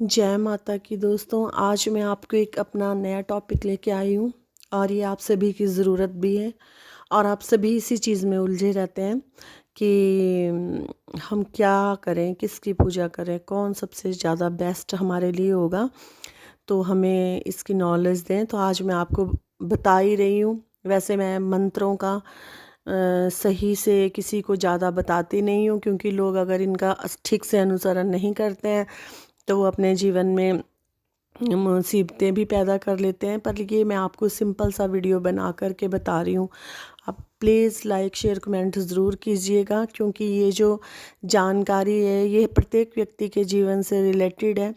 जय माता की दोस्तों। आज मैं आपको एक अपना नया टॉपिक लेके आई हूँ और ये आप सभी की ज़रूरत भी है। और आप सभी इसी चीज़ में उलझे रहते हैं कि हम क्या करें, किसकी पूजा करें, कौन सबसे ज़्यादा बेस्ट हमारे लिए होगा, तो हमें इसकी नॉलेज दें। तो आज मैं आपको बता ही रही हूँ। वैसे मैं मंत्रों का सही से किसी को ज़्यादा बताती नहीं हूँ, क्योंकि लोग अगर इनका ठीक से अनुसरण नहीं करते हैं तो वो अपने जीवन में मुसीबतें भी पैदा कर लेते हैं। पर ये मैं आपको सिंपल सा वीडियो बना कर के बता रही हूँ। आप प्लीज़ लाइक शेयर कमेंट ज़रूर कीजिएगा, क्योंकि ये जो जानकारी है ये प्रत्येक व्यक्ति के जीवन से रिलेटेड है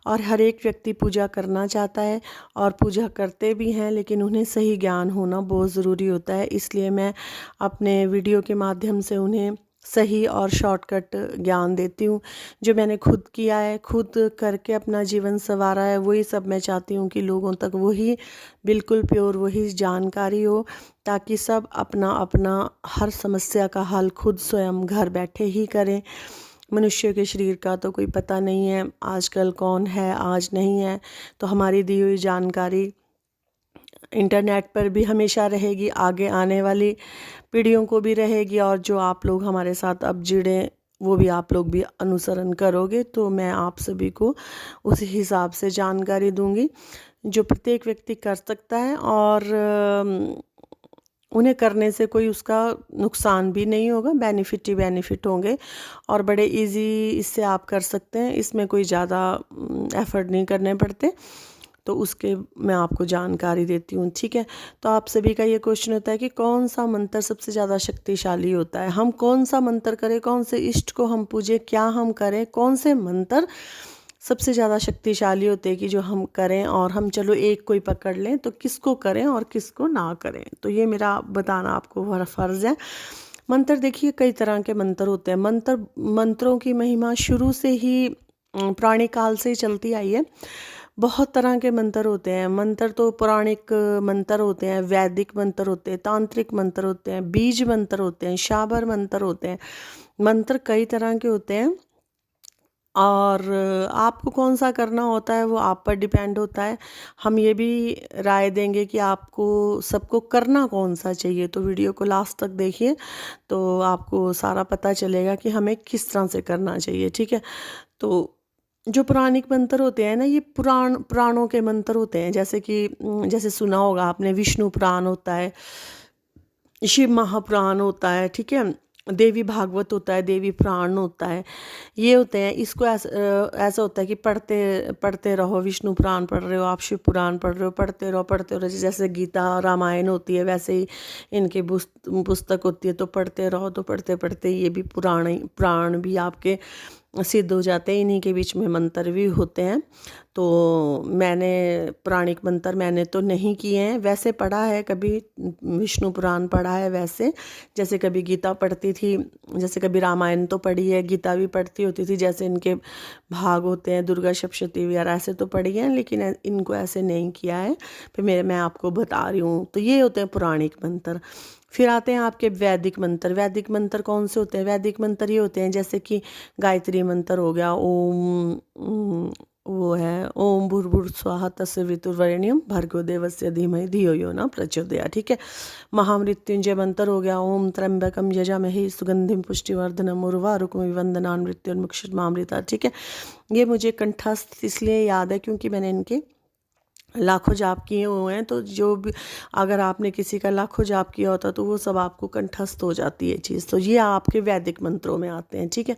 और हर एक व्यक्ति पूजा करना चाहता है और पूजा करते भी हैं, लेकिन उन्हें सही ज्ञान होना बहुत ज़रूरी होता है। इसलिए मैं अपने वीडियो के माध्यम से उन्हें सही और शॉर्टकट ज्ञान देती हूँ। जो मैंने खुद किया है, खुद करके अपना जीवन संवारा है, वही सब मैं चाहती हूँ कि लोगों तक वही बिल्कुल प्योर वही जानकारी हो, ताकि सब अपना अपना हर समस्या का हल खुद स्वयं घर बैठे ही करें। मनुष्य के शरीर का तो कोई पता नहीं है, आजकल कौन है आज नहीं है। तो हमारी दी हुई जानकारी इंटरनेट पर भी हमेशा रहेगी, आगे आने वाली पीढ़ियों को भी रहेगी, और जो आप लोग हमारे साथ अब जुड़े वो भी आप लोग भी अनुसरण करोगे। तो मैं आप सभी को उस हिसाब से जानकारी दूंगी जो प्रत्येक व्यक्ति कर सकता है, और उन्हें करने से कोई उसका नुकसान भी नहीं होगा, बेनिफिट ही बेनिफिट होंगे और बड़े इजी इससे आप कर सकते हैं। इसमें कोई ज़्यादा एफर्ट नहीं करने पड़ते। तो उसके मैं आपको जानकारी देती हूँ, ठीक है। तो आप सभी का ये क्वेश्चन होता है कि कौन सा मंत्र सबसे ज़्यादा शक्तिशाली होता है, हम कौन सा मंत्र करें, कौन से इष्ट को हम पूजें, क्या हम करें, कौन से मंत्र सबसे ज़्यादा शक्तिशाली होते हैं कि जो हम करें, और हम चलो एक कोई पकड़ लें तो किसको करें और किसको ना करें। तो ये मेरा बताना आपको फ़र्ज़ है। मंत्र देखिए, कई तरह के मंत्र होते हैं। मंत्रों की महिमा शुरू से ही पुराने काल से ही चलती आई है। बहुत तरह के मंत्र होते हैं। मंत्र तो पौराणिक मंत्र होते हैं, वैदिक मंत्र होते हैं, तांत्रिक मंत्र होते हैं, बीज मंत्र होते हैं, शाबर मंत्र होते हैं। मंत्र कई तरह के होते हैं और आपको कौन सा करना होता है वो आप पर डिपेंड होता है। हम ये भी राय देंगे कि आपको सबको करना कौन सा चाहिए। तो वीडियो को लास्ट तक देखिए तो आपको सारा पता चलेगा कि हमें किस तरह से करना चाहिए, ठीक है। तो जो पौराणिक मंत्र होते हैं ना, ये पुराणों के मंत्र होते हैं। जैसे कि जैसे सुना होगा आपने, विष्णु पुराण होता है, शिव महापुराण होता है, ठीक है, देवी भागवत होता है, देवी पुराण होता है। ये होते हैं, इसको ऐसा होता है कि पढ़ते पढ़ते रहो। विष्णु पुराण पढ़ रहे हो आप, शिव पुराण पढ़ रहे हो, पढ़ते रहो। जैसे गीता रामायण होती है वैसे ही इनकी पुस्तक होती है। तो पढ़ते रहो, तो पढ़ते पढ़ते ये भी पुराण भी आपके सिद्ध हो जाते हैं। इन्हीं के बीच में मंत्र भी होते हैं। तो मैंने पौराणिक मंत्र मैंने तो नहीं किए हैं, वैसे पढ़ा है, कभी विष्णु पुराण पढ़ा है वैसे। जैसे कभी गीता पढ़ती थी, जैसे कभी रामायण तो पढ़ी है, गीता भी पढ़ती होती थी। जैसे इनके भाग होते हैं, दुर्गा सप्तशती वगैरह ऐसे तो पढ़ी हैं, लेकिन इनको ऐसे नहीं किया है। फिर मैं आपको बता रही हूँ। तो ये होते हैं पौराणिक मंत्र। फिर आते हैं आपके वैदिक मंत्र। वैदिक मंत्र कौन से होते हैं? वैदिक मंत्र ये होते हैं जैसे कि गायत्री मंत्र हो गया, वो है ओम भूर्भुवस्वाहा तत्सवितुर्वरेण्यम भर्गो देवस्य धीमहि धियो यो न प्रचोदयात्, ठीक है। महामृत्युंजय मंत्र हो गया, ओम त्र्यंबकम यजामहे सुगंधिम पुष्टिवर्धनम उर्वारुकमिव वंदनान् मृत्युर्मुक्षीयमामृतात्, ठीक है। ये मुझे कंठस्थ इसलिए याद है क्योंकि मैंने इनके लाखों जाप किए हुए हैं। तो जो भी अगर आपने किसी का लाखों जाप किया होता तो वो सब आपको कंठस्थ हो जाती है चीज़। तो ये आपके वैदिक मंत्रों में आते हैं, ठीक है।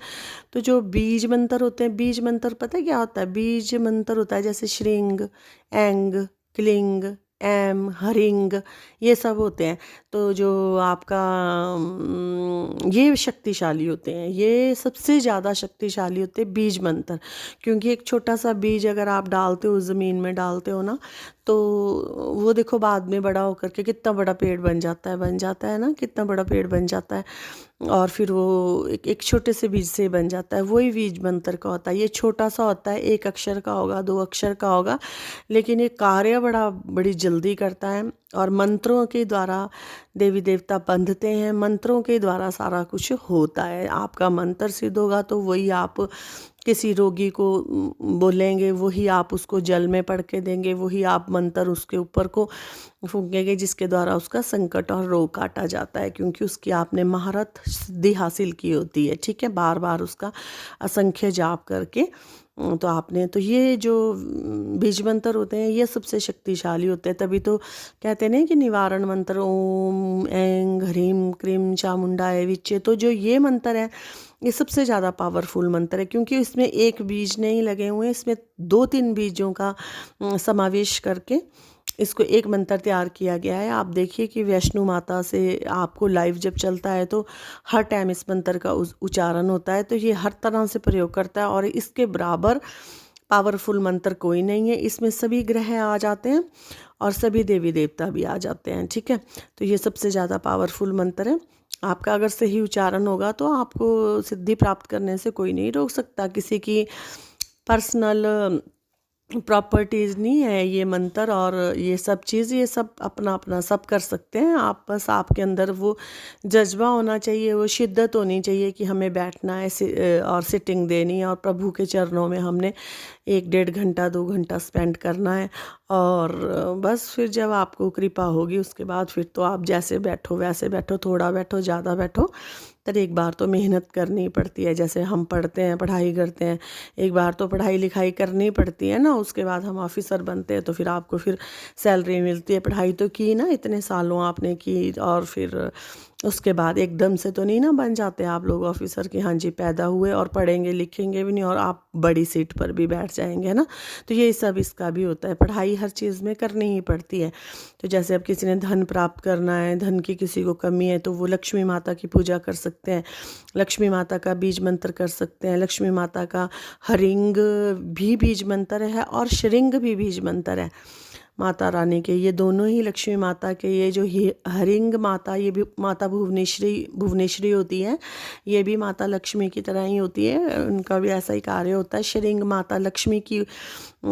तो जो बीज मंत्र होते हैं, बीज मंत्र पता है क्या होता है? बीज मंत्र होता है जैसे श्रृंग, ऐंग, क्लिंग, एम, हरिंग, ये सब होते हैं। तो जो आपका ये शक्तिशाली होते हैं, ये सबसे ज़्यादा शक्तिशाली होते हैं बीज मंत्र। क्योंकि एक छोटा सा बीज अगर आप डालते हो, ज़मीन में डालते हो ना, तो वो देखो बाद में बड़ा होकर के कितना बड़ा पेड़ बन जाता है ना, कितना बड़ा पेड़ बन जाता है। और फिर वो एक छोटे से बीज से बन जाता है। वही बीज मंत्र का होता है। ये छोटा सा होता है, एक अक्षर का होगा, दो अक्षर का होगा, लेकिन ये कार्य बड़ी जल्दी करता है। और मंत्रों के द्वारा देवी देवता बंधते हैं, मंत्रों के द्वारा सारा कुछ होता है। आपका मंत्र सिद्ध होगा तो वही आप किसी रोगी को बोलेंगे, वही आप उसको जल में पढ़ के देंगे, वही आप मंत्र उसके ऊपर को फूकेंगे, जिसके द्वारा उसका संकट और रोग काटा जाता है, क्योंकि उसकी आपने महारत सिद्धि हासिल की होती है। ठीक है, बार बार उसका असंख्य जाप करके तो आपने, तो ये जो बीज मंत्र होते हैं ये सबसे शक्तिशाली होते हैं। तभी तो कहते हैं ना कि निवारण मंत्र ओम ऐं ह्रीं क्रीं चामुंडाय विच्चे, तो जो ये मंत्र है ये सबसे ज़्यादा पावरफुल मंत्र है, क्योंकि इसमें एक बीज नहीं लगे हुए हैं, इसमें 2-3 बीजों का समावेश करके इसको एक मंत्र तैयार किया गया है। आप देखिए कि वैष्णो माता से आपको लाइव जब चलता है तो हर टाइम इस मंत्र का उच्चारण होता है, तो ये हर तरह से प्रयोग करता है और इसके बराबर पावरफुल मंत्र कोई नहीं है। इसमें सभी ग्रह आ जाते हैं और सभी देवी देवता भी आ जाते हैं। ठीक है, तो ये सबसे ज़्यादा पावरफुल मंत्र है। आपका अगर सही उच्चारण होगा तो आपको सिद्धि प्राप्त करने से कोई नहीं रोक सकता। किसी की पर्सनल प्रॉपर्टीज़ नहीं है ये मंत्र और ये सब चीज़, ये सब अपना अपना सब कर सकते हैं आप। बस आपके अंदर वो जज्बा होना चाहिए, वो शिद्दत होनी चाहिए कि हमें बैठना है और सिटिंग देनी है और प्रभु के चरणों में हमने 1-1.5 घंटा 2 घंटा स्पेंड करना है। और बस फिर जब आपको कृपा होगी उसके बाद फिर तो आप जैसे बैठो वैसे बैठो, थोड़ा बैठो ज़्यादा बैठो, पर एक बार तो मेहनत करनी पड़ती है। जैसे हम पढ़ते हैं, पढ़ाई करते हैं, एक बार तो पढ़ाई लिखाई करनी पड़ती है ना, उसके बाद हम ऑफिसर बनते हैं तो फिर आपको फिर सैलरी मिलती है। पढ़ाई तो की ना, इतने सालों आपने की, और फिर उसके बाद एकदम से तो नहीं ना बन जाते आप लोग ऑफिसर कि हाँ जी पैदा हुए और पढ़ेंगे लिखेंगे भी नहीं और आप बड़ी सीट पर भी बैठ जाएंगे, है ना। तो ये सब इसका भी होता है, पढ़ाई हर चीज़ में करनी ही पड़ती है। तो जैसे अब किसी ने धन प्राप्त करना है, धन की किसी को कमी है, तो वो लक्ष्मी माता की पूजा कर सकते हैं, लक्ष्मी माता का बीज मंत्र कर सकते हैं। लक्ष्मी माता का हरिंग भी बीज मंत्र है और श्रृंग भी बीज मंत्र है माता रानी के। ये दोनों ही लक्ष्मी माता के, ये जो हरिंग माता, ये भी माता भुवनेश्वरी होती है, ये भी माता लक्ष्मी की तरह ही होती है, उनका भी ऐसा ही कार्य होता है। श्रृंग माता लक्ष्मी की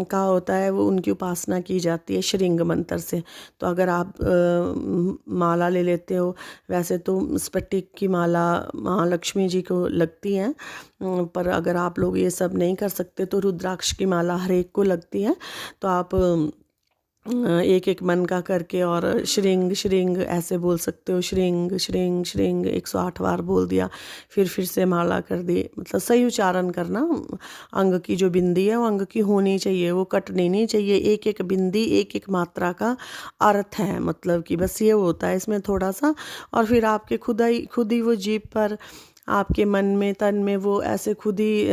का होता है, वो उनकी उपासना की जाती है श्रृंग मंत्र से। तो अगर आप माला ले लेते हो, वैसे तो स्फटिक की माला महालक्ष्मी जी को लगती है, पर अगर आप लोग ये सब नहीं कर सकते तो रुद्राक्ष की माला हर एक को लगती है। तो आप एक एक मन का करके और श्रृंग श्रृंग ऐसे बोल सकते हो, श्रृंग श्रृंग श्रृंग 108 बार बोल दिया, फिर से माला कर दी। मतलब सही उच्चारण करना, अंग की जो बिंदी है वो अंग की होनी चाहिए, वो कटनी नहीं चाहिए। एक एक बिंदी एक एक मात्रा का अर्थ है, मतलब कि बस ये होता है इसमें थोड़ा सा। और फिर आपके खुद ही वो जीभ पर, आपके मन में तन में वो ऐसे खुद ही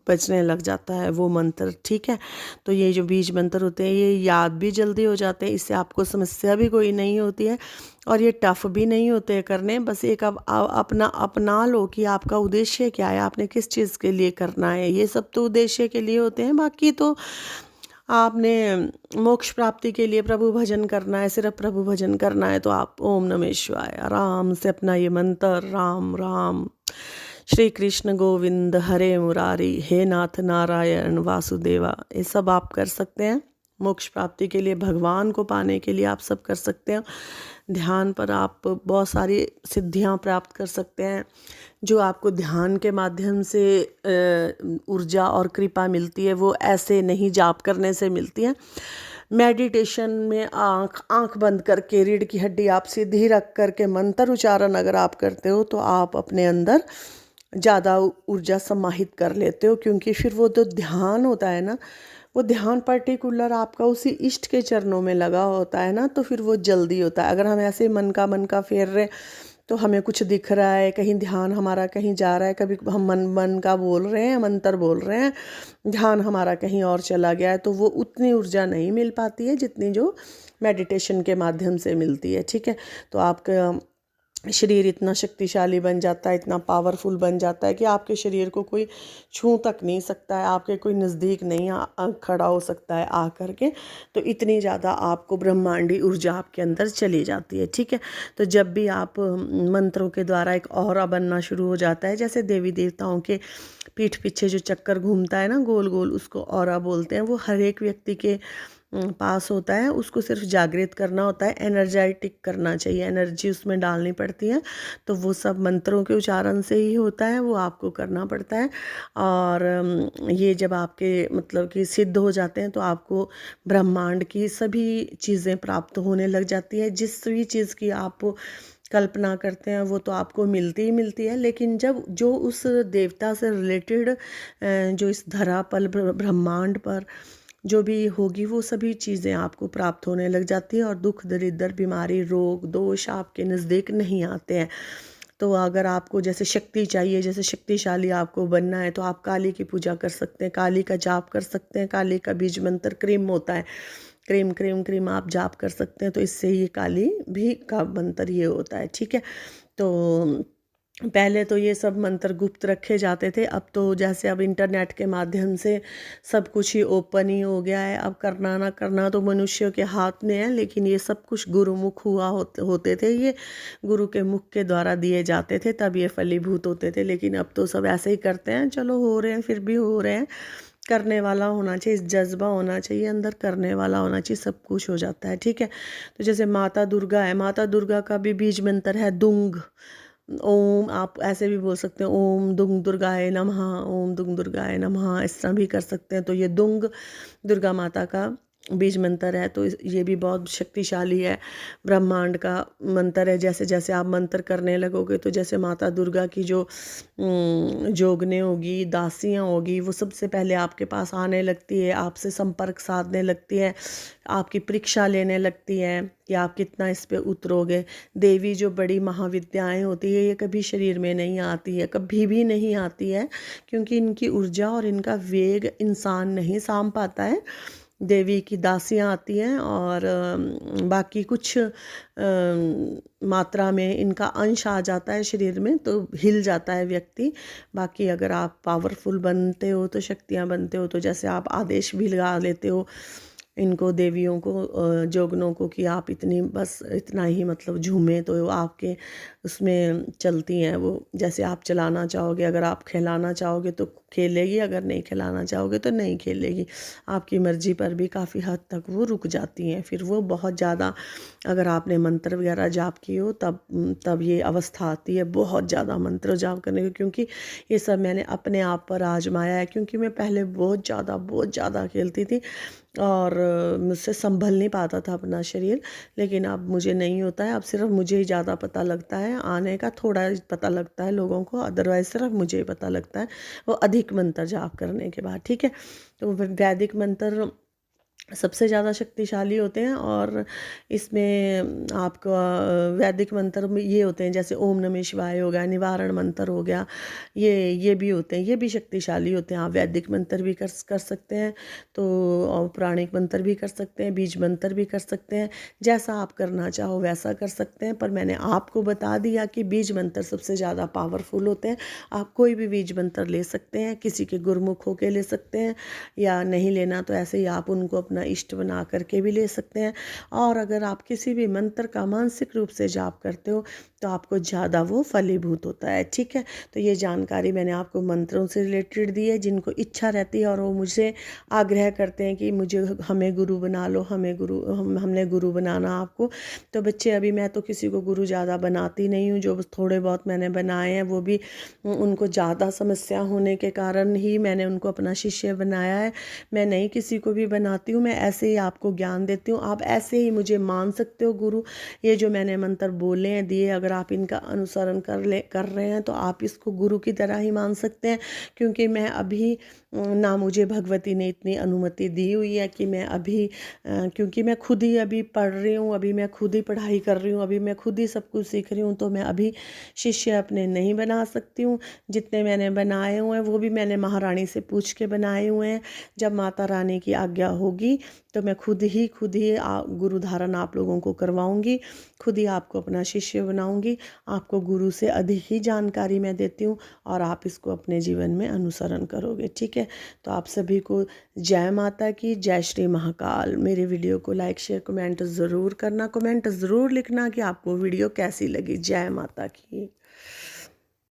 बजने लग जाता है वो मंत्र। ठीक है, तो ये जो बीज मंत्र होते हैं ये याद भी जल्दी हो जाते हैं, इससे आपको समस्या भी कोई नहीं होती है और ये टफ भी नहीं होते हैं करने। बस एक आप अपना लो कि आपका उद्देश्य क्या है, आपने किस चीज़ के लिए करना है। ये सब तो उद्देश्य के लिए होते हैं, बाकी तो आपने मोक्ष प्राप्ति के लिए प्रभु भजन करना है, सिर्फ प्रभु भजन करना है, तो आप ओम नमः शिवाय आराम से अपना ये मंत्र राम राम श्री कृष्ण गोविंद हरे मुरारी हे नाथ नारायण वासुदेवा, ये सब आप कर सकते हैं। मोक्ष प्राप्ति के लिए, भगवान को पाने के लिए आप सब कर सकते हैं। ध्यान पर आप बहुत सारी सिद्धियां प्राप्त कर सकते हैं, जो आपको ध्यान के माध्यम से ऊर्जा और कृपा मिलती है, वो ऐसे नहीं जाप करने से मिलती है। मेडिटेशन में आँख बंद करके रीढ़ की हड्डी आप सीधी रख करके मंत्र उच्चारण अगर आप करते हो तो आप अपने अंदर ज़्यादा ऊर्जा समाहित कर लेते हो, क्योंकि फिर वो जो ध्यान होता है ना, वो ध्यान पर्टिकुलर आपका उसी इष्ट के चरणों में लगा होता है ना, तो फिर वो जल्दी होता है। अगर हम ऐसे मन का फेर रहे तो हमें कुछ दिख रहा है, कहीं ध्यान हमारा कहीं जा रहा है, कभी हम मन का बोल रहे हैं, मंत्र बोल रहे हैं, ध्यान हमारा कहीं और चला गया है, तो वो उतनी ऊर्जा नहीं मिल पाती है जितनी जो मेडिटेशन के माध्यम से मिलती है। ठीक है, तो आपका शरीर इतना शक्तिशाली बन जाता है, इतना पावरफुल बन जाता है कि आपके शरीर को कोई छू तक नहीं सकता है, आपके कोई नज़दीक नहीं खड़ा हो सकता है आ करके। तो इतनी ज़्यादा आपको ब्रह्मांडी ऊर्जा आपके अंदर चली जाती है। ठीक है, तो जब भी आप मंत्रों के द्वारा एक ऑरा बनना शुरू हो जाता है, जैसे देवी देवताओं के पीठ पीछे जो चक्कर घूमता है ना गोल गोल, उसको ऑरा बोलते हैं। वो हर एक व्यक्ति के पास होता है उसको सिर्फ जागृत करना होता है, एनर्जेटिक करना चाहिए, एनर्जी उसमें डालनी पड़ती है। तो वो सब मंत्रों के उच्चारण से ही होता है, वो आपको करना पड़ता है। और ये जब आपके मतलब कि सिद्ध हो जाते हैं तो आपको ब्रह्मांड की सभी चीज़ें प्राप्त होने लग जाती है। जिस भी चीज़ की आप कल्पना करते हैं वो तो आपको मिलती ही मिलती है, लेकिन जब जो उस देवता से रिलेटेड जो इस धरापल ब्रह्मांड पर जो भी होगी वो सभी चीज़ें आपको प्राप्त होने लग जाती है और दुख दरिद्र बीमारी रोग दोष आपके नज़दीक नहीं आते हैं। तो अगर आपको जैसे शक्ति चाहिए, जैसे शक्तिशाली आपको बनना है तो आप काली की पूजा कर सकते हैं, काली का जाप कर सकते हैं। काली का बीज मंत्र क्रीम होता है, क्रीम क्रीम क्रीम आप जाप कर सकते हैं। तो इससे ये काली भी का मंत्र ये होता है, ठीक है। तो पहले तो ये सब मंत्र गुप्त रखे जाते थे, अब तो जैसे अब इंटरनेट के माध्यम से सब कुछ ही ओपन ही हो गया है। अब करना ना करना तो मनुष्यों के हाथ में है, लेकिन ये सब कुछ गुरुमुख हुआ होते थे, ये गुरु के मुख के द्वारा दिए जाते थे, तब ये फलीभूत होते थे। लेकिन अब तो सब ऐसे ही करते हैं, चलो हो रहे हैं, फिर भी हो रहे हैं। करने वाला होना चाहिए, जज्बा होना चाहिए अंदर, करने वाला होना चाहिए, सब कुछ हो जाता है, ठीक है। तो जैसे माता दुर्गा है, माता दुर्गा का भी बीज मंत्र है दुंग। ओम आप ऐसे भी बोल सकते हैं, ओम दुंग दुर्गाय नमः, ओम दुंग दुर्गाय नमः, इस तरह भी कर सकते हैं। तो ये दुंग दुर्गा माता का बीज मंत्र है, तो ये भी बहुत शक्तिशाली है, ब्रह्मांड का मंत्र है। जैसे जैसे आप मंत्र करने लगोगे तो जैसे माता दुर्गा की जो जोगने होगी, दासियाँ होगी, वो सबसे पहले आपके पास आने लगती है, आपसे संपर्क साधने लगती है, आपकी परीक्षा लेने लगती है कि आप कितना इस पे उतरोगे। देवी जो बड़ी महाविद्याएं होती है ये कभी शरीर में नहीं आती है, कभी भी नहीं आती है, क्योंकि इनकी ऊर्जा और इनका वेग इंसान नहीं साम पाता है। देवी की दासियाँ आती हैं और बाकी कुछ मात्रा में इनका अंश आ जाता है शरीर में तो हिल जाता है व्यक्ति। बाकी अगर आप पावरफुल बनते हो तो शक्तियाँ बनते हो तो जैसे आप आदेश भी लगा लेते हो इनको देवियों को, जोगनों को, कि आप इतनी बस इतना ही मतलब झूमे तो आपके उसमें चलती हैं वो। जैसे आप चलाना चाहोगे, अगर आप खिलाना चाहोगे तो खेलेगी, अगर नहीं खिलाना चाहोगे तो नहीं खेलेगी। आपकी मर्जी पर भी काफ़ी हद तक वो रुक जाती हैं। फिर वो बहुत ज़्यादा अगर आपने मंत्र वगैरह जाप की हो तब ये अवस्था आती है बहुत ज़्यादा मंत्र जाप करने की, क्योंकि ये सब मैंने अपने आप पर आजमाया है। क्योंकि मैं पहले बहुत ज़्यादा खेलती थी और मुझसे संभल नहीं पाता था अपना शरीर, लेकिन अब मुझे नहीं होता है। अब सिर्फ मुझे ही ज़्यादा पता लगता है, आने का थोड़ा पता लगता है लोगों को, अदरवाइज सिर्फ मुझे ही पता लगता है वो अधिक मंत्र जाप करने के बाद, ठीक है। तो वैदिक मंत्र सबसे ज़्यादा शक्तिशाली होते हैं और इसमें आपका वैदिक मंत्र में ये होते हैं, जैसे ओम नमः शिवाय हो गया, निवारण मंत्र हो गया, ये भी होते हैं, ये भी शक्तिशाली होते हैं। आप वैदिक मंत्र भी कर सकते हैं, तो और पौराणिक मंत्र भी कर सकते हैं, बीज मंत्र भी कर सकते हैं, जैसा आप करना चाहो वैसा कर सकते हैं। पर मैंने आपको बता दिया कि बीज मंत्र सबसे ज़्यादा पावरफुल होते हैं। आप कोई भी बीज मंत्र ले सकते हैं, किसी के गुरमुख होके ले सकते हैं, या नहीं लेना तो ऐसे ही आप उनको अपना इष्ट बना करके भी ले सकते हैं। और अगर आप किसी भी मंत्र का मानसिक रूप से जाप करते हो तो आपको ज़्यादा वो फलीभूत होता है, ठीक है। तो ये जानकारी मैंने आपको मंत्रों से रिलेटेड दी है। जिनको इच्छा रहती है और वो मुझे आग्रह करते हैं कि मुझे हमें गुरु बना लो, हमने गुरु बनाना आपको, तो बच्चे अभी मैं तो किसी को गुरु ज़्यादा बनाती नहीं हूँ। जो थोड़े बहुत मैंने बनाए हैं वो भी उनको ज़्यादा समस्या होने के कारण ही मैंने उनको अपना शिष्य बनाया है। मैं नहीं किसी को भी बनाती हूँ, मैं ऐसे ही आपको ज्ञान देती हूँ, आप ऐसे ही मुझे मान सकते हो गुरु। ये जो मैंने मंत्र बोले हैं दिए, अगर आप इनका अनुसरण कर रहे हैं तो आप इसको गुरु की तरह ही मान सकते हैं। क्योंकि मैं अभी ना मुझे भगवती ने इतनी अनुमति दी हुई है कि मैं अभी क्योंकि मैं खुद ही अभी पढ़ रही हूँ, अभी मैं खुद ही पढ़ाई कर रही हूँ, अभी मैं खुद ही सब कुछ सीख रही हूँ, तो मैं अभी शिष्य अपने नहीं बना सकती हूँ। जितने मैंने बनाए हुए हैं वो भी मैंने महारानी से पूछ के बनाए हुए हैं। जब माता रानी की आज्ञा होगी तो मैं खुद ही गुरु धारण आप लोगों को करवाऊंगी, खुद ही आपको अपना शिष्य बनाऊंगी। आपको गुरु से अधिक ही जानकारी मैं देती हूँ और आप इसको अपने जीवन में अनुसरण करोगे, ठीक है। तो आप सभी को जय माता की, जय श्री महाकाल। मेरे वीडियो को लाइक शेयर कमेंट ज़रूर करना, कमेंट ज़रूर लिखना कि आपको वीडियो कैसी लगी। जय माता की।